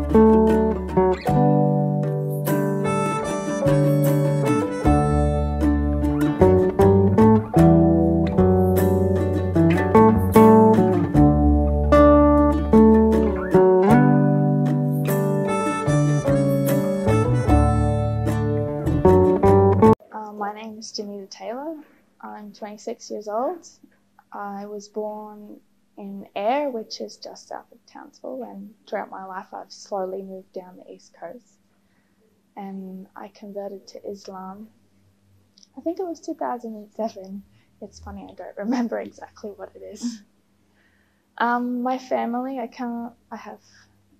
My name is Jillian Taylor. I'm 26 years old. I was born in Ayr, which is just south of Townsville, and throughout my life I've slowly moved down the east coast. And I converted to Islam, I think it was 2007. It's funny, I don't remember exactly what it is. My family, I have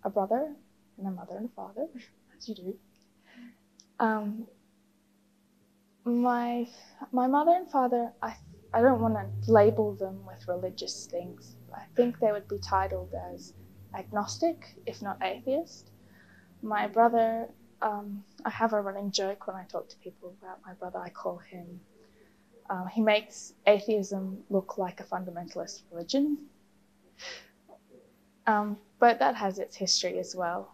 a brother and a mother and a father, as you do. My mother and father, I don't want to label them with religious things. I think they would be titled as agnostic, if not atheist. My brother, I have a running joke when I talk to people about my brother. I call him, he makes atheism look like a fundamentalist religion. But that has its history as well.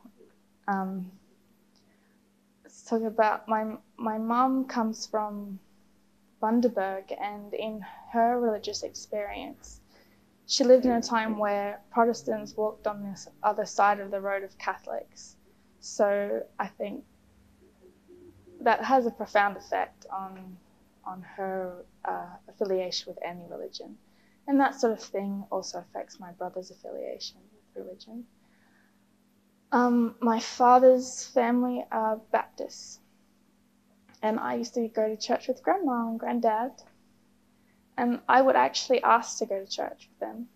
Let's talk about my mum comes from Bundaberg, and in her religious experience, she lived in a time where Protestants walked on this other side of the road of Catholics. So I think that has a profound effect on her affiliation with any religion. And that sort of thing also affects my brother's affiliation with religion. My father's family are Baptists. And I used to go to church with Grandma and Granddad. And I would actually ask to go to church with them.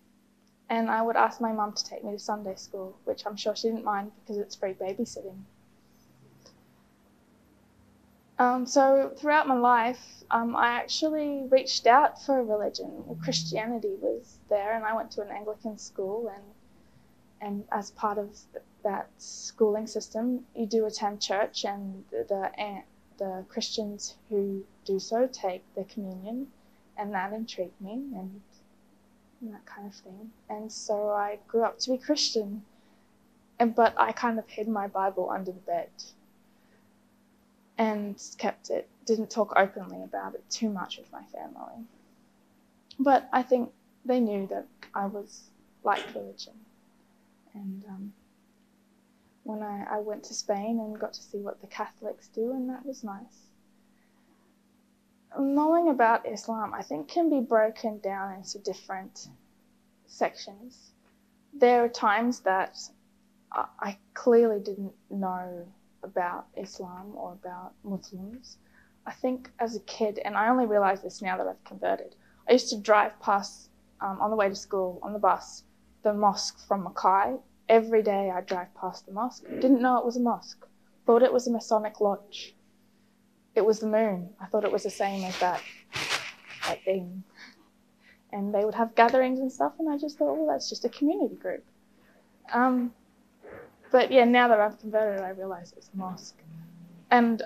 And I would ask my mum to take me to Sunday school, which I'm sure she didn't mind because it's free babysitting. So throughout my life, I actually reached out for a religion. Well, Christianity was there, and I went to an Anglican school, and as part of that schooling system, you do attend church, and the Christians who do so take their communion, and that intrigued me, and that kind of thing. And so I grew up to be Christian, but I kind of hid my Bible under the bed and kept it, didn't talk openly about it too much with my family. But I think they knew that I liked religion. And when I went to Spain and got to see what the Catholics do, and that was nice. Knowing about Islam, I think, can be broken down into different sections. There are times that I clearly didn't know about Islam or about Muslims. I think as a kid, and I only realise this now that I've converted, I used to drive past, on the way to school, on the bus, the mosque from Mackay. Every day I'd drive past the mosque. Didn't know it was a mosque. Thought it was a Masonic lodge. It was the moon. I thought it was the same as that thing. And they would have gatherings and stuff, and I just thought, well, that's just a community group. But yeah, now that I've converted, I realise it's a mosque. And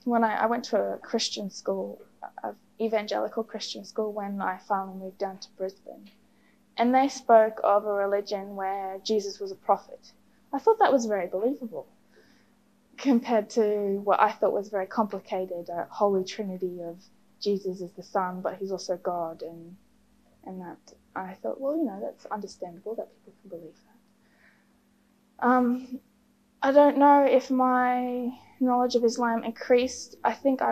when I went to a Christian school, an evangelical Christian school, when I finally moved down to Brisbane, and they spoke of a religion where Jesus was a prophet. I thought that was very believable compared to what I thought was very complicated, a holy trinity of Jesus is the Son, but he's also God, and that I thought, well, that's understandable that people can believe that. I don't know if my knowledge of Islam increased. I think when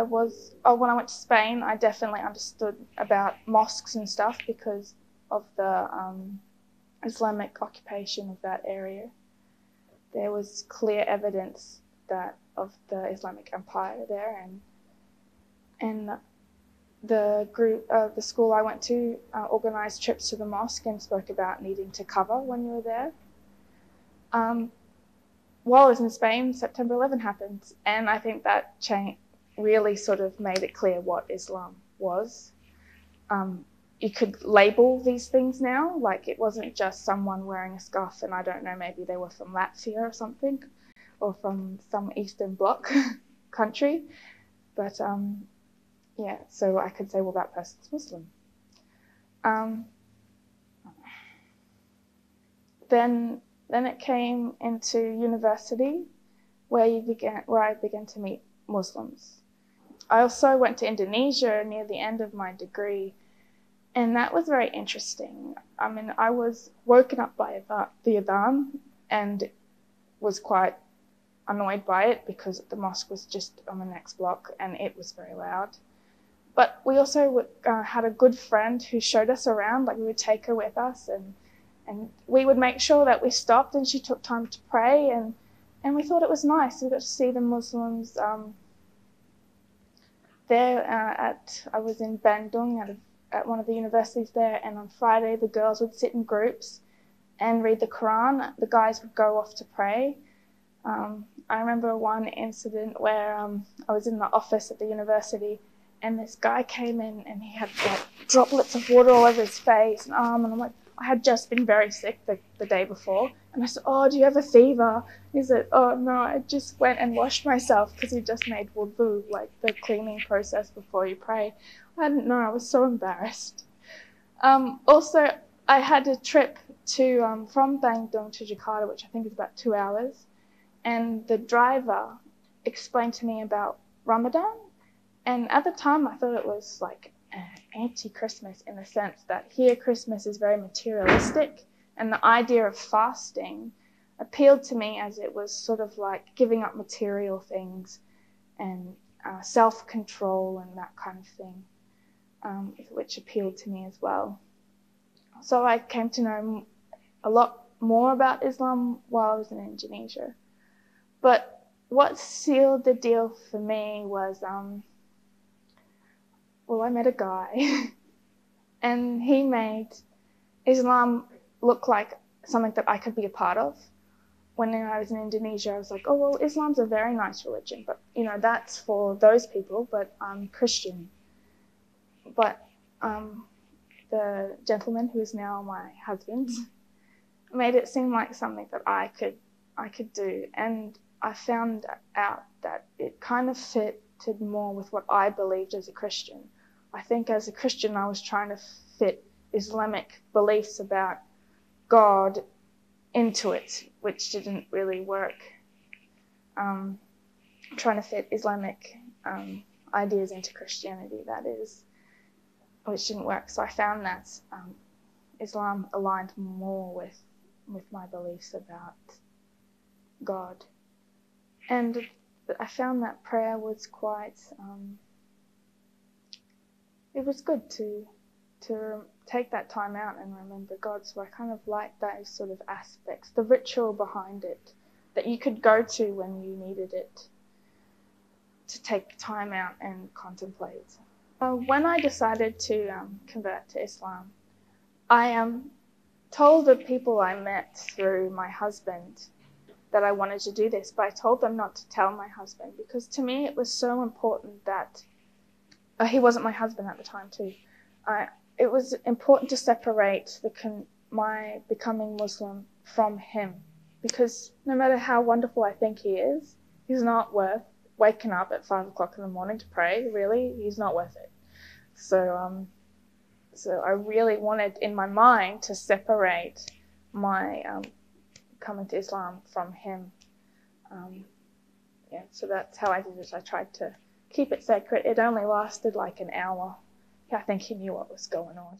I went to Spain, I definitely understood about mosques and stuff because of the Islamic occupation of that area. There was clear evidence of the Islamic Empire there, and the school I went to organised trips to the mosque and spoke about needing to cover when you were there. While I was in Spain, September 11 happened, and I think that really sort of made it clear what Islam was. You could label these things now, like it wasn't just someone wearing a scarf and I don't know, maybe they were from Latvia or something, or from some Eastern Bloc country. But yeah, so I could say, well, that person's Muslim. Then Then it came into university, where I began to meet Muslims. I also went to Indonesia near the end of my degree, and that was very interesting. I mean, I was woken up by the adhan and was quite annoyed by it because the mosque was just on the next block and it was very loud. But we also had a good friend who showed us around. Like, we would take her with us, and we would make sure that we stopped and she took time to pray, and we thought it was nice. We got to see the Muslims there. I was in Bandung at one of the universities there, and on Friday the girls would sit in groups and read the Quran. The guys would go off to pray. I remember one incident where I was in the office at the university, and this guy came in and he had like droplets of water all over his face and arm, and I'm like, I had just been very sick the day before, and I said, "Oh, do you have a fever?" He said, "Oh no, I just went and washed myself," because he just made wudu, like the cleaning process before you pray. I didn't know. I was so embarrassed. Also, I had a trip to from Bandung to Jakarta, which I think is about 2 hours, and the driver explained to me about Ramadan, and at the time I thought it was like anti-Christmas, in the sense that here Christmas is very materialistic, and the idea of fasting appealed to me as it was sort of like giving up material things and self-control and that kind of thing, which appealed to me as well. So I came to know a lot more about Islam while I was in Indonesia. But what sealed the deal for me was I met a guy and he made Islam look like something that I could be a part of. When I was in Indonesia, I was like, oh, well, Islam's a very nice religion, but, you know, that's for those people, but I'm Christian. But the gentleman who is now my husband made it seem like something that I could do, and I found out that it kind of fitted more with what I believed as a Christian. I think as a Christian, I was trying to fit Islamic beliefs about God into it, which didn't really work. Trying to fit Islamic ideas into Christianity, that is, which didn't work. So I found that Islam aligned more with my beliefs about God. And I found that prayer was quite, it was good to take that time out and remember God. So I kind of liked those sort of aspects, the ritual behind it, that you could go to when you needed it, to take time out and contemplate. When I decided to convert to Islam, I told the people I met through my husband that I wanted to do this, but I told them not to tell my husband, because to me it was so important that he wasn't my husband at the time too. It was important to separate my becoming Muslim from him, because no matter how wonderful I think he is, he's not worth waking up at 5 o'clock in the morning to pray. Really, he's not worth it. So I really wanted in my mind to separate my coming to Islam from him. So that's how I did it. I tried to keep it sacred. It only lasted like an hour. I think he knew what was going on.